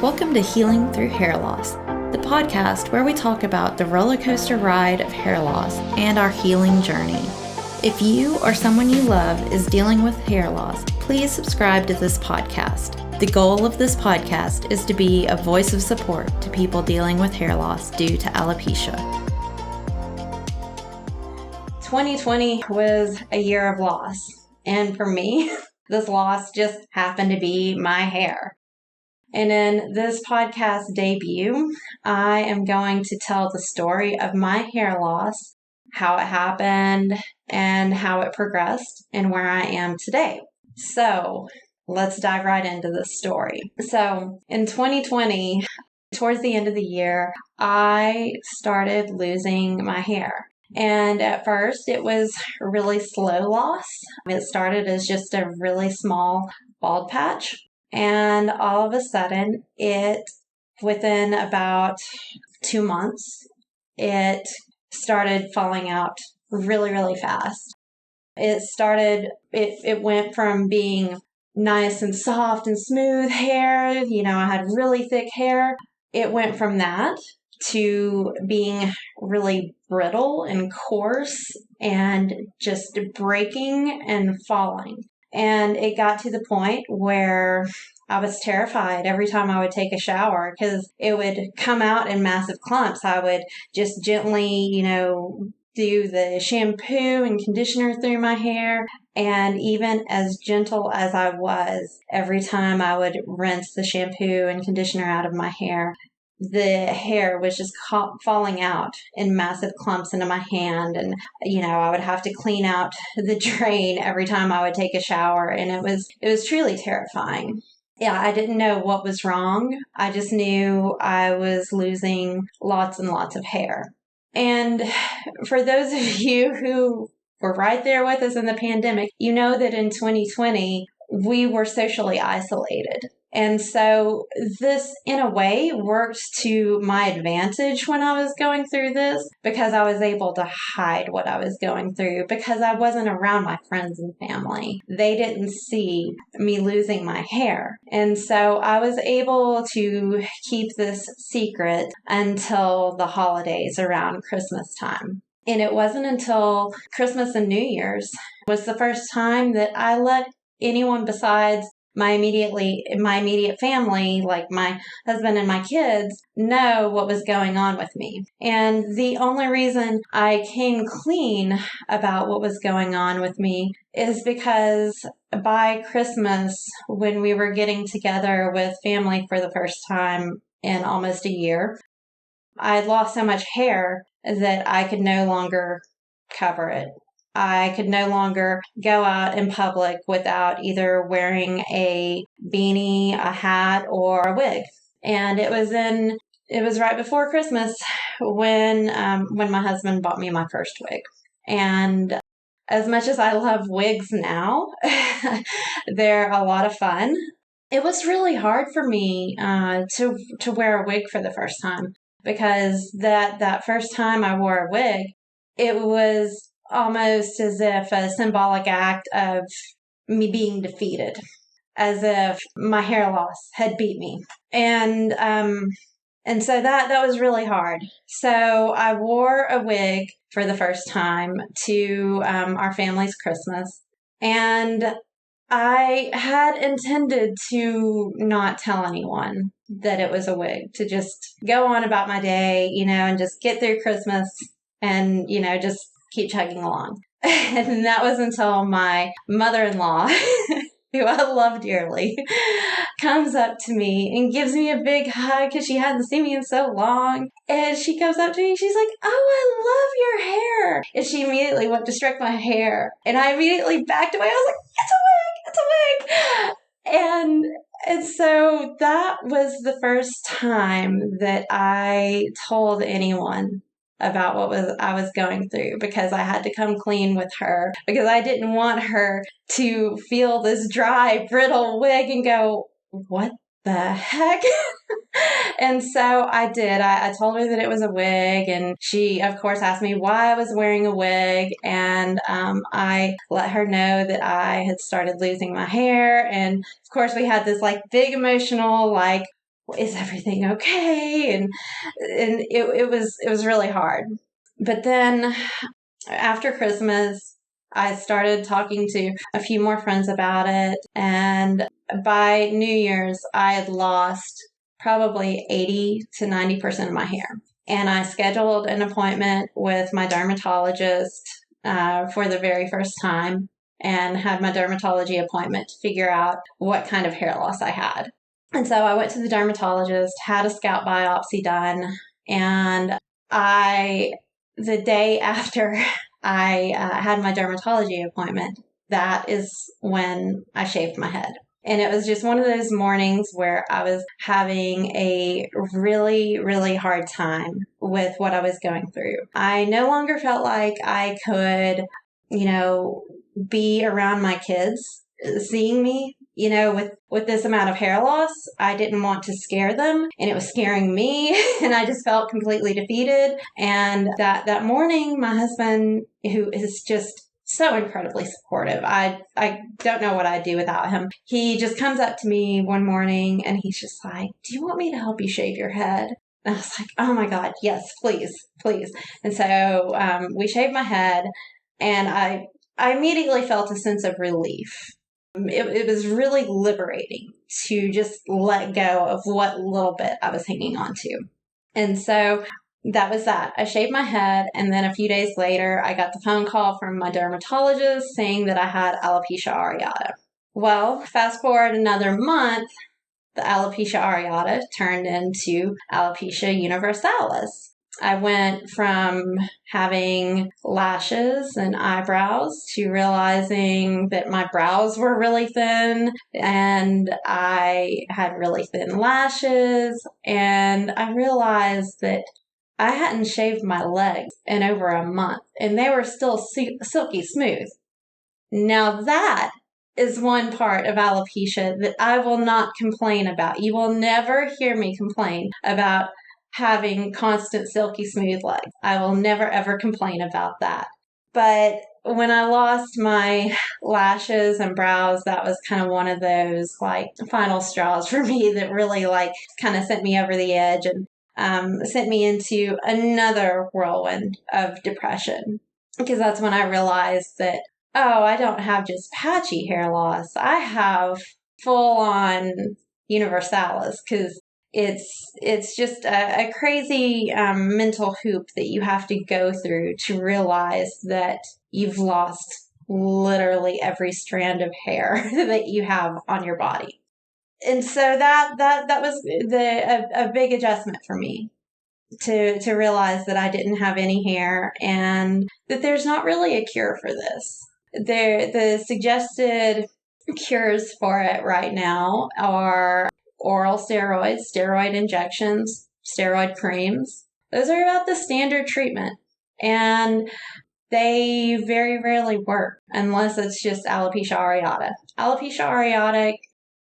Welcome to Healing Through Hair Loss, the podcast where we talk about the roller coaster ride of hair loss and our healing journey. If you or someone you love is dealing with hair loss, please subscribe to this podcast. The goal of this podcast is to be a voice of support to people dealing with hair loss due to alopecia. 2020 was a year of loss, and for me, this loss just happened to be my hair. And in this podcast debut, I am going to tell the story of my hair loss, how it happened, and how it progressed, and where I am today. So let's dive right into this story. So in 2020, towards the end of the year, I started losing my hair. And at first, it was really slow loss. It started as just a really small bald patch. And all of a sudden, within about 2 months, it started falling out really, really fast. It went from being nice and soft and smooth hair, I had really thick hair. It went from that to being really brittle and coarse and just breaking and falling. And it got to the point where I was terrified every time I would take a shower because it would come out in massive clumps. I would just gently, do the shampoo and conditioner through my hair. And even as gentle as I was, every time I would rinse the shampoo and conditioner out of my hair, the hair was just falling out in massive clumps into my hand. And, I would have to clean out the drain every time I would take a shower. And it was truly terrifying. Yeah, I didn't know what was wrong. I just knew I was losing lots and lots of hair. And for those of you who were right there with us in the pandemic, you know that in 2020, we were socially isolated. And so this, in a way, worked to my advantage when I was going through this because I was able to hide what I was going through because I wasn't around my friends and family. They didn't see me losing my hair. And so I was able to keep this secret until the holidays around Christmas time. And it wasn't until Christmas and New Year's was the first time that I let anyone besides my immediate family, like my husband and my kids, know what was going on with me. And the only reason I came clean about what was going on with me is because by Christmas, when we were getting together with family for the first time in almost a year, I had lost so much hair that I could no longer cover it. I could no longer go out in public without either wearing a beanie, a hat, or a wig. And it was right before Christmas when my husband bought me my first wig. And as much as I love wigs now, they're a lot of fun. It was really hard for me to wear a wig for the first time because that first time I wore a wig, it was almost as if a symbolic act of me being defeated, as if my hair loss had beat me. And so that was really hard. So I wore a wig for the first time to our family's Christmas. And I had intended to not tell anyone that it was a wig, to just go on about my day, and just get through Christmas and, just keep chugging along. And that was until my mother-in-law, who I love dearly, comes up to me and gives me a big hug because she hadn't seen me in so long. And she comes up to me and she's like, "Oh, I love your hair." And she immediately went to stroke my hair. And I immediately backed away. I was like, "It's a wig! And so that was the first time that I told anyone about what I was going through because I had to come clean with her because I didn't want her to feel this dry, brittle wig and go, "What the heck?" And so I did. I told her that it was a wig, and she, of course, asked me why I was wearing a wig, and I let her know that I had started losing my hair, and of course we had this big emotional is everything okay? And it was really hard. But then after Christmas, I started talking to a few more friends about it. And by New Year's, I had lost probably 80 to 90% of my hair. And I scheduled an appointment with my dermatologist for the very first time and had my dermatology appointment to figure out what kind of hair loss I had. And so I went to the dermatologist, had a scalp biopsy done, and the day after I had my dermatology appointment, that is when I shaved my head. And it was just one of those mornings where I was having a really, really hard time with what I was going through. I no longer felt like I could, be around my kids seeing me, with this amount of hair loss. I didn't want to scare them, and it was scaring me, and I just felt completely defeated. And that morning, my husband, who is just so incredibly supportive, I don't know what I'd do without him. He just comes up to me one morning, and he's just like, "Do you want me to help you shave your head?" And I was like, "Oh my God, yes, please, please." And so we shaved my head, and I immediately felt a sense of relief. It was really liberating to just let go of what little bit I was hanging on to. And so that was that. I shaved my head, and then a few days later, I got the phone call from my dermatologist saying that I had alopecia areata. Well, fast forward another month, the alopecia areata turned into alopecia universalis. I went from having lashes and eyebrows to realizing that my brows were really thin, and I had really thin lashes, and I realized that I hadn't shaved my legs in over a month, and they were still silky smooth. Now that is one part of alopecia that I will not complain about. You will never hear me complain about having constant silky smooth legs. I will never ever complain about that. But when I lost my lashes and brows, that was kind of one of those final straws for me that really kind of sent me over the edge and sent me into another whirlwind of depression. Because that's when I realized that, I don't have just patchy hair loss. I have full on universalis, because it's just a crazy mental hoop that you have to go through to realize that you've lost literally every strand of hair that you have on your body. And so that was a big adjustment for me to realize that I didn't have any hair and that there's not really a cure for this. The suggested cures for it right now are oral steroids, steroid injections, steroid creams. Those are about the standard treatment. And they very rarely work unless it's just alopecia areata. Alopecia areata,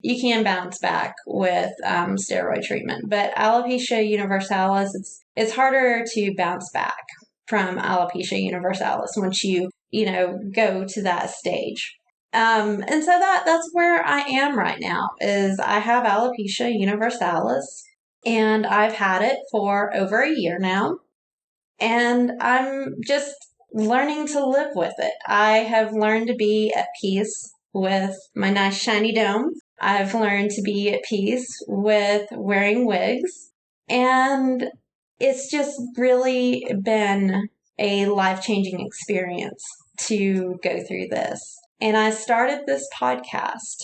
you can bounce back with steroid treatment. But alopecia universalis, it's harder to bounce back from alopecia universalis once you go to that stage. And so that's where I am right now, is I have alopecia universalis, and I've had it for over a year now, and I'm just learning to live with it. I have learned to be at peace with my nice shiny dome. I've learned to be at peace with wearing wigs, and it's just really been a life-changing experience to go through this. And I started this podcast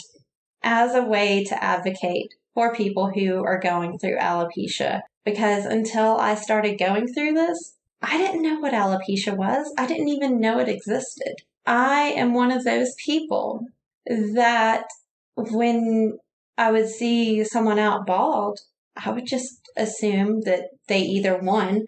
as a way to advocate for people who are going through alopecia, because until I started going through this, I didn't know what alopecia was. I didn't even know it existed. I am one of those people that when I would see someone out bald, I would just assume that they either, one,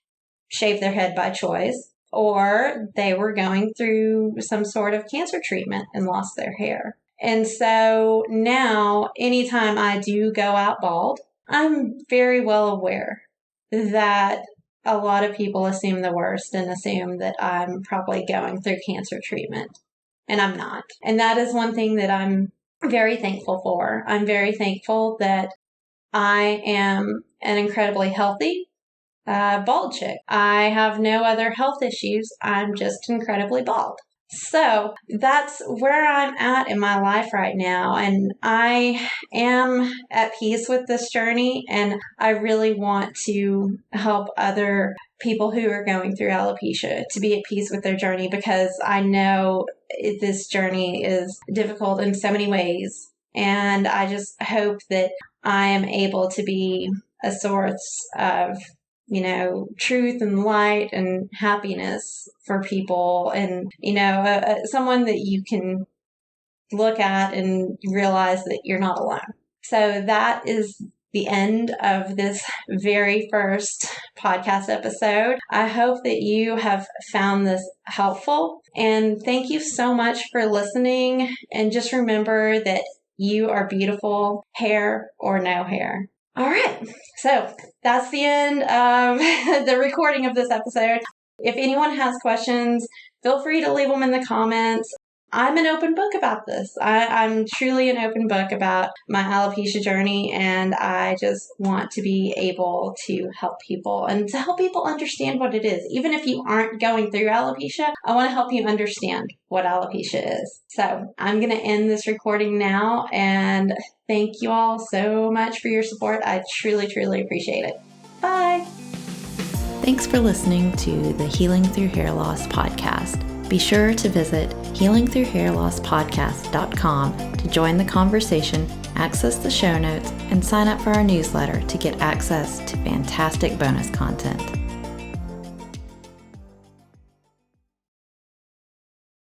shaved their head by choice, or they were going through some sort of cancer treatment and lost their hair. And so now, anytime I do go out bald, I'm very well aware that a lot of people assume the worst and assume that I'm probably going through cancer treatment. And I'm not. And that is one thing that I'm very thankful for. I'm very thankful that I am an incredibly healthy bald chick. I have no other health issues. I'm just incredibly bald. So that's where I'm at in my life right now. And I am at peace with this journey. And I really want to help other people who are going through alopecia to be at peace with their journey, because I know this journey is difficult in so many ways. And I just hope that I am able to be a source of truth and light and happiness for people, and, someone that you can look at and realize that you're not alone. So that is the end of this very first podcast episode. I hope that you have found this helpful, and thank you so much for listening. And just remember that you are beautiful, hair or no hair. All right, so that's the end of the recording of this episode. If anyone has questions, feel free to leave them in the comments. I'm an open book about this. I'm truly an open book about my alopecia journey, and I just want to be able to help people and to help people understand what it is. Even if you aren't going through alopecia, I want to help you understand what alopecia is. So I'm going to end this recording now, and thank you all so much for your support. I truly, truly appreciate it. Bye. Thanks for listening to the Healing Through Hair Loss podcast. Be sure to visit healingthroughhairlosspodcast.com to join the conversation, access the show notes, and sign up for our newsletter to get access to fantastic bonus content.